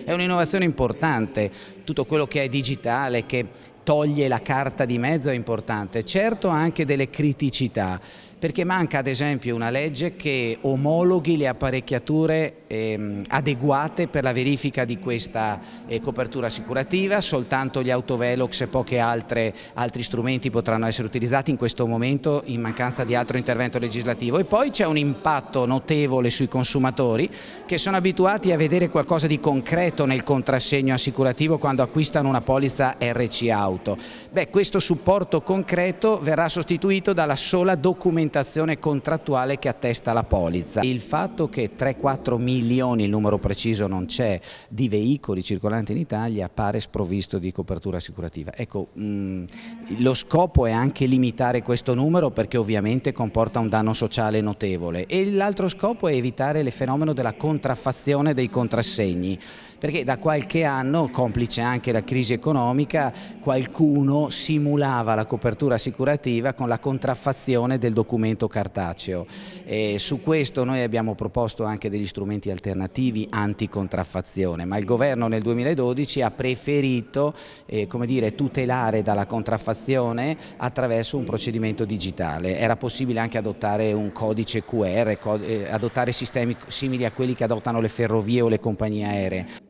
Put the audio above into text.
È un'innovazione importante, tutto quello che è digitale, che toglie la carta di mezzo è importante, certo ha anche delle criticità, perché manca ad esempio una legge che omologhi le apparecchiature adeguate per la verifica di questa copertura assicurativa. Soltanto gli autovelox e pochi altri strumenti potranno essere utilizzati in questo momento in mancanza di altro intervento legislativo. E poi c'è un impatto notevole sui consumatori che sono abituati a vedere qualcosa di concreto nel contrassegno assicurativo quando acquistano una polizza RC Auto. Questo supporto concreto verrà sostituito dalla sola documentazione contrattuale che attesta la polizza. Il fatto che 3-4 milioni, il numero preciso non c'è, di veicoli circolanti in Italia pare sprovvisto di copertura assicurativa. Ecco, lo scopo è anche limitare questo numero perché ovviamente comporta un danno sociale notevole, e l'altro scopo è evitare il fenomeno della contraffazione dei contrassegni, perché da qualche anno, complice anche la crisi economica, qualcuno simulava la copertura assicurativa con la contraffazione del documento cartaceo. Su questo noi abbiamo proposto anche degli strumenti alternativi anticontraffazione, ma il governo nel 2012 ha preferito come dire, tutelare dalla contraffazione attraverso un procedimento digitale. Era possibile anche adottare un codice QR, adottare sistemi simili a quelli che adottano le ferrovie o le compagnie aeree.